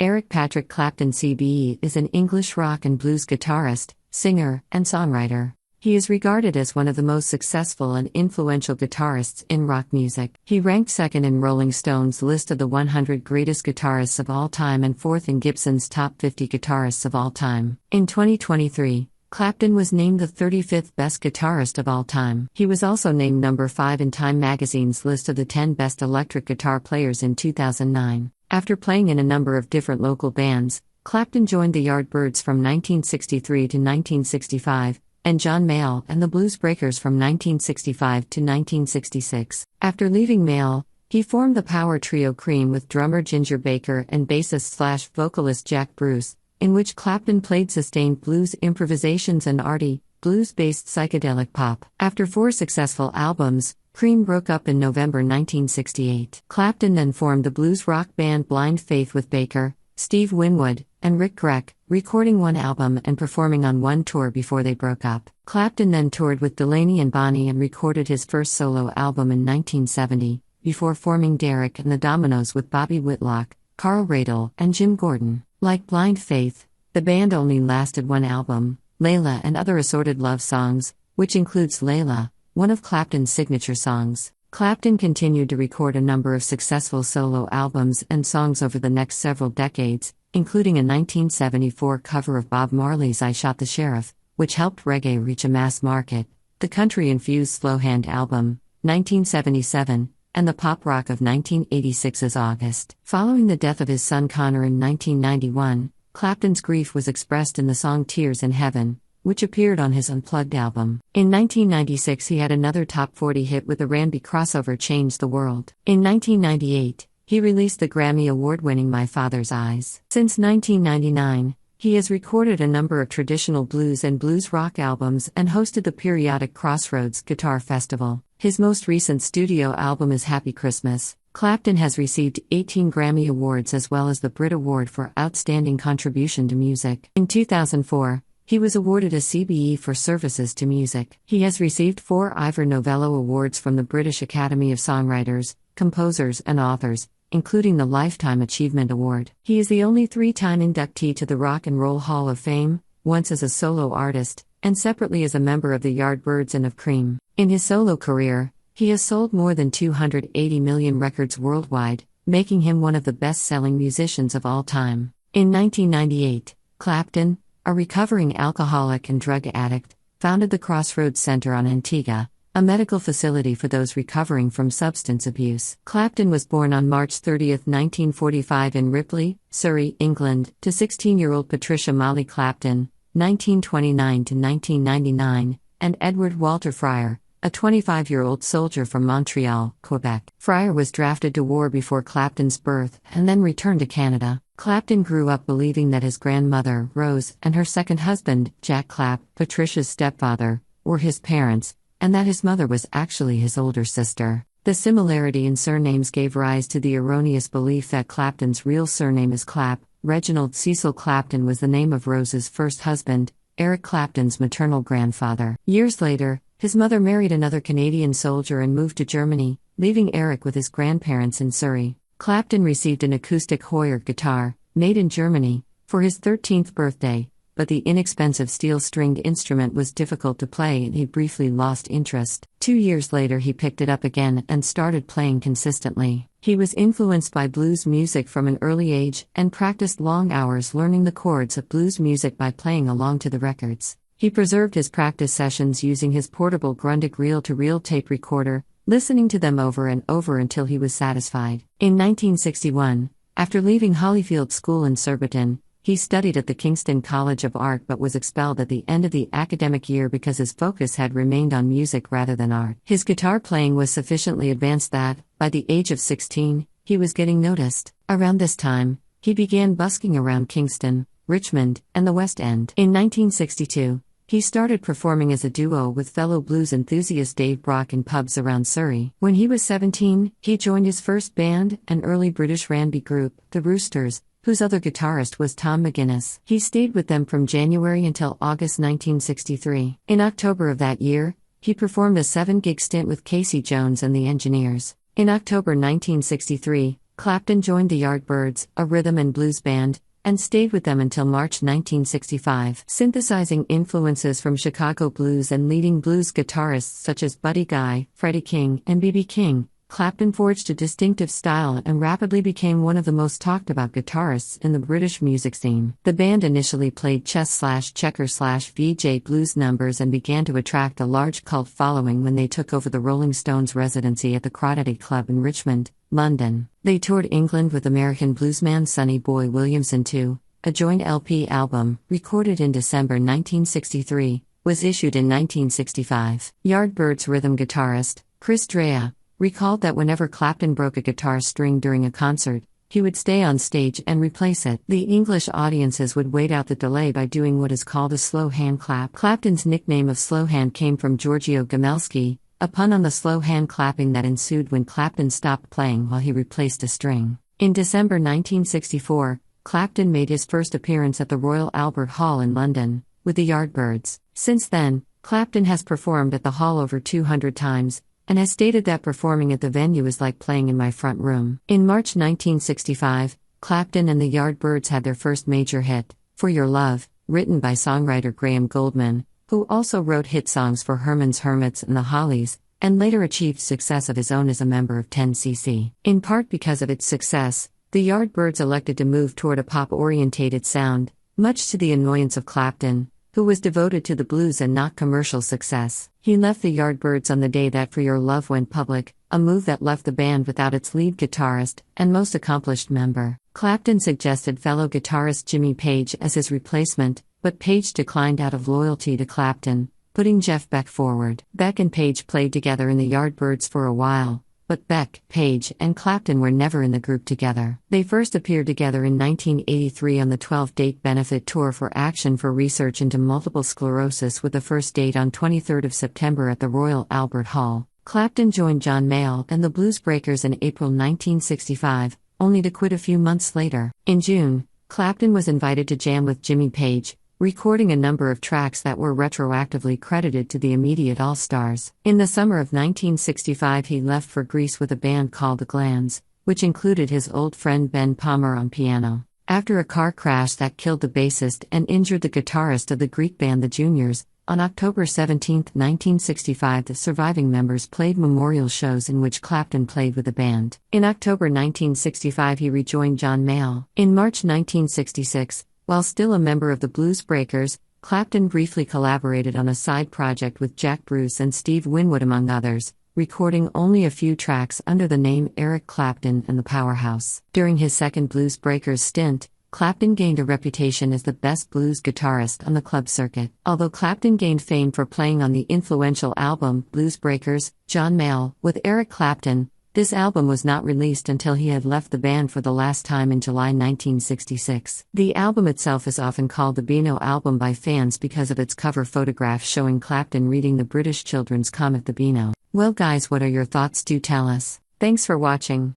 Patrick Clapton CBE is an English rock and blues guitarist, singer, and songwriter. He is regarded as one of the most successful and influential guitarists in rock music. He ranked second in Rolling Stone's list of the 100 greatest guitarists of all time and fourth in Gibson's top 50 guitarists of all time. In 2023, Clapton was named the 35th best guitarist of all time. He was also named number 5 in Time magazine's list of the 10 best electric guitar players in 2009. After playing in a number of different local bands, Clapton joined the Yardbirds from 1963 to 1965, and John Mayall and the Blues Breakers from 1965 to 1966. After leaving Mayall, he formed the power trio Cream with drummer Ginger Baker and bassist/vocalist Jack Bruce, in which Clapton played sustained blues improvisations and arty, blues-based psychedelic pop. After 4 successful albums, Cream broke up in November 1968. Clapton then formed the blues rock band Blind Faith with Baker, Steve Winwood, and Rick Gregg, recording 1 album and performing on 1 tour before they broke up. Clapton then toured with Delaney and Bonnie and recorded his first solo album in 1970, before forming Derek and the Dominoes with Bobby Whitlock, Carl Radle, and Jim Gordon. Like Blind Faith, the band only lasted 1 album, Layla and Other Assorted Love Songs, which includes Layla, one of Clapton's signature songs. Clapton continued to record a number of successful solo albums and songs over the next several decades, including a 1974 cover of Bob Marley's I Shot the Sheriff, which helped reggae reach a mass market, the country-infused Slow Hand album, 1977, and the pop rock of 1986's August. Following the death of his son Connor in 1991, Clapton's grief was expressed in the song Tears in Heaven, which appeared on his Unplugged album. In 1996 he had another top 40 hit with the R&B crossover Change the World. In 1998, he released the Grammy Award-winning My Father's Eyes. Since 1999, he has recorded a number of traditional blues and blues rock albums and hosted the periodic Crossroads Guitar Festival. His most recent studio album is Happy Christmas. Clapton has received 18 Grammy Awards as well as the Brit Award for Outstanding Contribution to Music. In 2004, he was awarded a CBE for services to music. He has received 4 Ivor Novello Awards from the British Academy of Songwriters, Composers and Authors, including the Lifetime Achievement Award. He is the only 3-time inductee to the Rock and Roll Hall of Fame, once as a solo artist, and separately as a member of the Yardbirds and of Cream. In his solo career, he has sold more than 280 million records worldwide, making him one of the best-selling musicians of all time. In 1998, Clapton, a recovering alcoholic and drug addict, founded the Crossroads Center on Antigua, a medical facility for those recovering from substance abuse. Clapton was born on March 30, 1945 in Ripley, Surrey, England, to 16-year-old Patricia Molly Clapton, 1929 to 1999, and Edward Walter Fryer, a 25-year-old soldier from Montreal, Quebec. Fryer was drafted to war before Clapton's birth and then returned to Canada. Clapton grew up believing that his grandmother, Rose, and her second husband, Jack Clapp, Patricia's stepfather, were his parents, and that his mother was actually his older sister. The similarity in surnames gave rise to the erroneous belief that Clapton's real surname is Clapp. Reginald Cecil Clapton was the name of Rose's first husband, Eric Clapton's maternal grandfather. Years later, his mother married another Canadian soldier and moved to Germany, leaving Eric with his grandparents in Surrey. Clapton received an acoustic Hoyer guitar, made in Germany, for his 13th birthday, but the inexpensive steel-stringed instrument was difficult to play and he briefly lost interest. 2 years later he picked it up again and started playing consistently. He was influenced by blues music from an early age and practiced long hours learning the chords of blues music by playing along to the records. He preserved his practice sessions using his portable Grundig reel-to-reel tape recorder, listening to them over and over until he was satisfied. In 1961, after leaving Hollyfield School in Surbiton, he studied at the Kingston College of Art but was expelled at the end of the academic year because his focus had remained on music rather than art. His guitar playing was sufficiently advanced that, by the age of 16, he was getting noticed. Around this time, he began busking around Kingston, Richmond, and the West End. In 1962, he started performing as a duo with fellow blues enthusiast Dave Brock in pubs around Surrey. When he was 17, he joined his first band, an early British R&B group, the Roosters, whose other guitarist was Tom McGuinness. He stayed with them from January until August 1963. In October of that year, he performed a 7-gig stint with Casey Jones and the Engineers. In October 1963, Clapton joined the Yardbirds, a rhythm and blues band, and stayed with them until March 1965. Synthesizing influences from Chicago blues and leading blues guitarists such as Buddy Guy, Freddie King, and B.B. King, Clapton forged a distinctive style and rapidly became one of the most talked about guitarists in the British music scene. The band initially played chess/checker/VJ blues numbers and began to attract a large cult following when they took over the Rolling Stones residency at the Crawdaddy Club in Richmond, London. They toured England with American bluesman Sonny Boy Williamson too. A joint LP album, recorded in December 1963, was issued in 1965. Yardbirds rhythm guitarist, Chris Drea, recalled that whenever Clapton broke a guitar string during a concert, he would stay on stage and replace it. The English audiences would wait out the delay by doing what is called a slow hand clap. Clapton's nickname of slow hand came from Giorgio Gamelski, a pun on the slow hand clapping that ensued when Clapton stopped playing while he replaced a string. In December 1964, Clapton made his first appearance at the Royal Albert Hall in London, with the Yardbirds. Since then, Clapton has performed at the hall over 200 times, and has stated that performing at the venue is like playing in my front room. In March 1965, Clapton and the Yardbirds had their first major hit, For Your Love, written by songwriter Graham Goldman, who also wrote hit songs for Herman's Hermits and the Hollies, and later achieved success of his own as a member of 10cc. In part because of its success, the Yardbirds elected to move toward a pop-orientated sound, much to the annoyance of Clapton, who was devoted to the blues and not commercial success. He left the Yardbirds on the day that For Your Love went public, a move that left the band without its lead guitarist and most accomplished member. Clapton suggested fellow guitarist Jimmy Page as his replacement, but Page declined out of loyalty to Clapton, putting Jeff Beck forward. Beck and Page played together in the Yardbirds for a while, but Beck, Page, and Clapton were never in the group together. They first appeared together in 1983 on the 12-date benefit tour for Action for Research into Multiple Sclerosis, with the first date on 23 September at the Royal Albert Hall. Clapton joined John Mayall and the Blues Breakers in April 1965, only to quit a few months later. In June, Clapton was invited to jam with Jimmy Page, recording a number of tracks that were retroactively credited to the immediate All-Stars. In the summer of 1965 he left for Greece with a band called The Glands, which included his old friend Ben Palmer on piano. After a car crash that killed the bassist and injured the guitarist of the Greek band The Juniors, on October 17, 1965 the surviving members played memorial shows in which Clapton played with the band. In October 1965 he rejoined John Mayall. In March 1966, while still a member of the Blues Breakers, Clapton briefly collaborated on a side project with Jack Bruce and Steve Winwood among others, recording only a few tracks under the name Eric Clapton and the Powerhouse. During his second Blues Breakers stint, Clapton gained a reputation as the best blues guitarist on the club circuit. Although Clapton gained fame for playing on the influential album Blues Breakers, John Mayall, with Eric Clapton, this album was not released until he had left the band for the last time in July 1966. The album itself is often called the Beano album by fans because of its cover photograph showing Clapton reading the British children's comic The Beano. Well guys, what are your thoughts? Do tell us. Thanks for watching.